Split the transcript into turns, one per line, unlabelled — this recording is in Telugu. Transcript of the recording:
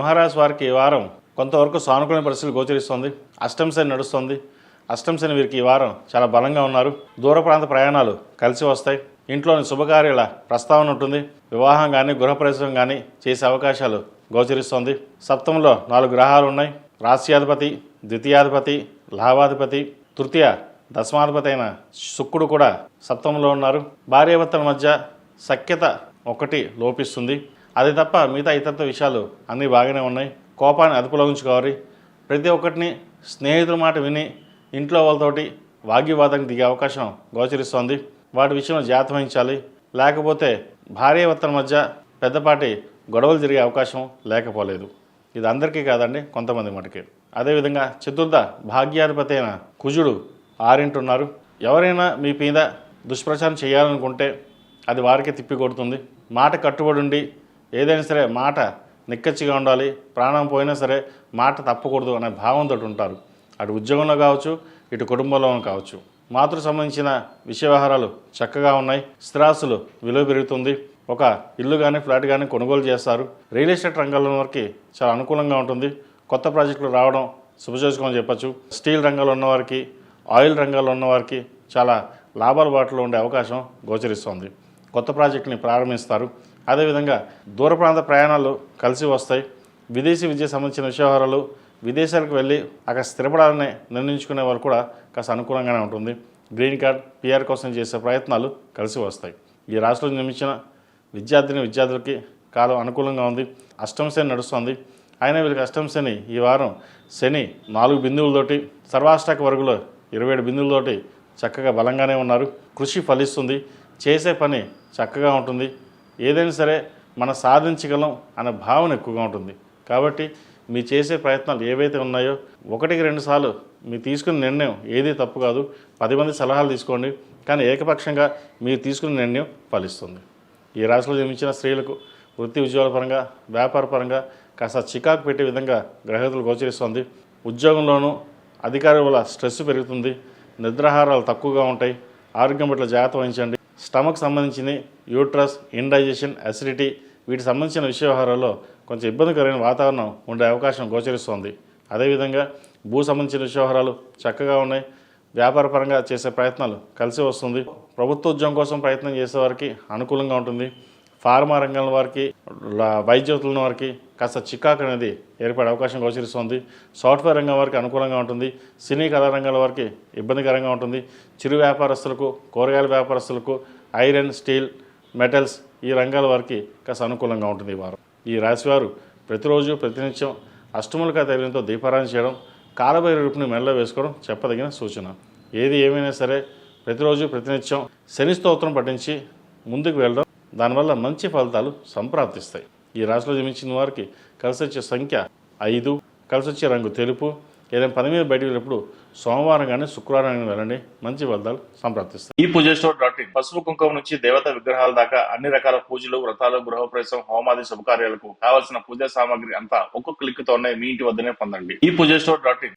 సింహరాశి వారికి ఈ వారం కొంతవరకు సానుకూల పరిస్థితులు గోచరిస్తుంది. అష్టమ శని నడుస్తుంది. అష్టమ శని వీరికి ఈ వారం చాలా బలంగా ఉన్నారు. దూర ప్రాంత ప్రయాణాలు కలిసి వస్తాయి. ఇంట్లోని శుభకార్యాల ప్రస్తావన ఉంటుంది. వివాహం కానీ గృహప్రవేశం కానీ చేసే అవకాశాలు గోచరిస్తుంది. సప్తమంలో 4 గ్రహాలు ఉన్నాయి. రాశ్యాధిపతి, ద్వితీయాధిపతి, లాభాధిపతి, తృతీయ దశమాధిపతి అయిన శుక్రుడు కూడా సప్తమంలో ఉన్నారు. భార్యాభర్తల మధ్య సఖ్యత ఒకటి లోపిస్తుంది. అది తప్ప మిగతా ఇతర విషయాలు అన్నీ బాగానే ఉన్నాయి. కోపాన్ని అదుపులో ఉంచుకోవాలి. ప్రతి ఒక్కటిని స్నేహితుల మాట విని ఇంట్లో వాళ్ళతోటి వాగ్వివాదానికి దిగే అవకాశం గోచరిస్తోంది. వాటి విషయంలో జాగ్రత్త వహించాలి. లేకపోతే భార్యాభర్తల మధ్య పెద్దపాటి గొడవలు జరిగే అవకాశం లేకపోలేదు. ఇది అందరికీ కాదండి, కొంతమంది మటుకే. అదేవిధంగా చతుర్థ భాగ్యాధిపతి అయిన కుజుడు 6 ఉన్నారు. ఎవరైనా మీ మీద దుష్ప్రచారం చేయాలనుకుంటే అది వారికే తిప్పికొడుతుంది. మాట కట్టుబడి ఉండి ఏదైనా సరే మాట నిక్కచ్చిగా ఉండాలి. ప్రాణం పోయినా సరే మాట తప్పకూడదు అనే భావంతో ఉంటారు. అటు ఉద్యోగంలో కావచ్చు, ఇటు కుటుంబంలో కావచ్చు. మాతృ సంబంధించిన విషయ వ్యవహారాలు చక్కగా ఉన్నాయి. స్థిరాస్తులు విలువ పెరుగుతుంది. ఒక ఇల్లు కానీ ఫ్లాట్ కానీ కొనుగోలు చేస్తారు. రియల్ ఎస్టేట్ రంగంలో వారికి చాలా అనుకూలంగా ఉంటుంది. కొత్త ప్రాజెక్టులు రావడం శుభసూచకం చెప్పచ్చు. స్టీల్ రంగంలో ఉన్నవారికి, ఆయిల్ రంగంలో ఉన్నవారికి చాలా లాభాల బాటలో ఉండే అవకాశం గోచరిస్తోంది. కొత్త ప్రాజెక్టుని ప్రారంభిస్తారు. అదేవిధంగా దూర ప్రాంత ప్రయాణాలు కలిసి వస్తాయి. విదేశీ విద్యకు సంబంధించిన విషయాలు, విదేశాలకు వెళ్ళి అక్కడ స్థిరపడాలని నిర్ణయించుకునే వారు కూడా కాస్త అనుకూలంగానే ఉంటుంది. గ్రీన్ కార్డ్, పిఆర్ కోసం చేసే ప్రయత్నాలు కలిసి వస్తాయి. ఈ రాష్ట్రంలో జన్మించిన విద్యార్థులకి కాలం అనుకూలంగా ఉంది. అష్టమ శని నడుస్తుంది. అయినా వీళ్ళకి అష్టమ శని ఈ వారం శని 4 బిందువులతోటి, సర్వాష్టక వర్గులో 27 బిందువులతోటి చక్కగా బలంగానే ఉన్నారు. కృషి ఫలిస్తుంది. చేసే పని చక్కగా ఉంటుంది. ఏదైనా సరే మనం సాధించగలం అనే భావన ఎక్కువగా ఉంటుంది. కాబట్టి మీ చేసే ప్రయత్నాలు ఏవైతే ఉన్నాయో 1-2 సార్లు మీరు తీసుకున్న నిర్ణయం ఏది తప్పు కాదు. 10 మంది సలహాలు తీసుకోండి, కానీ ఏకపక్షంగా మీరు తీసుకున్న నిర్ణయం ఫలిస్తుంది. ఈ రాశిలో జన్మించిన స్త్రీలకు వృత్తి ఉద్యోగాల పరంగా, వ్యాపార పరంగా కాస్త చికాకు పెట్టే విధంగా గ్రహగతులు గోచరిస్తుంది. ఉద్యోగంలోనూ అధికారుల వల్ల స్ట్రెస్ పెరుగుతుంది. నిద్రాహారాలు తక్కువగా ఉంటాయి. ఆరోగ్యం పట్ల జాగ్రత్త వహించండి. స్టమక్ సంబంధించిన యూట్రస్, ఇండైజెషన్, అసిడిటీ వీటికి సంబంధించిన విషయ వ్యవహారాల్లో కొంచెం ఇబ్బందికరమైన వాతావరణం ఉండే అవకాశం గోచరిస్తోంది. అదేవిధంగా భూ సంబంధించిన విషయ వ్యవహారాలు చక్కగా ఉన్నాయి. వ్యాపార పరంగా చేసే ప్రయత్నాలు కలిసి వస్తుంది. ప్రభుత్వ ఉద్యోగం కోసం ప్రయత్నం చేసే వారికి అనుకూలంగా ఉంటుంది. ఫార్మా రంగం వారికి, వైద్యుల వారికి కాస్త చికాకు అనేది ఏర్పడే అవకాశం గోచరిస్తుంది. సాఫ్ట్వేర్ రంగం వారికి అనుకూలంగా ఉంటుంది. సినీ కళా రంగాల వారికి ఇబ్బందికరంగా ఉంటుంది. చిరు వ్యాపారస్తులకు, కూరగాయల వ్యాపారస్తులకు, ఐరన్, స్టీల్, మెటల్స్ ఈ రంగాల వారికి కాస్త అనుకూలంగా ఉంటుంది ఈ వారం. ఈ రాశివారు ప్రతిరోజు ప్రతినిత్యం అష్టములకా తైలంతో దీపారాధన చేయడం, కాలభైరవ రూపుని మెడలో వేసుకోవడం చెప్పదగిన సూచన. ఏది ఏమైనా సరే ప్రతిరోజు ప్రతినిత్యం శని స్తోత్రం పఠించి ముందుకు వెళ్ళడం, దానివల్ల మంచి ఫలితాలు సంప్రాప్తిస్తాయి. ఈ రాశిలో జన్మించిన వారికి కలిసి వచ్చే సంఖ్య 5, కలిసి వచ్చే రంగు తెలుపు. ఏదైనా పని మీద బయటకు వెళ్ళినప్పుడు సోమవారం కానీ శుక్రవారం కానీ వెళ్ళండి, మంచి ఫలితాలు సంప్రాప్తిస్తాయి. ఈ పూజస్టోర్.in పసుపు కుంకుమ నుంచి దేవతా విగ్రహాల దాకా అన్ని రకాల పూజలు, వ్రతాలు, గృహప్రవేశం, హోమాది శుభకార్యాలకు కావాల్సిన పూజా సామాగ్రి అంతా ఒక్కొక్క క్లిక్ తోనే మీ ఇంటి వద్దనే పొందండి. ఈ పూజస్టోర్.in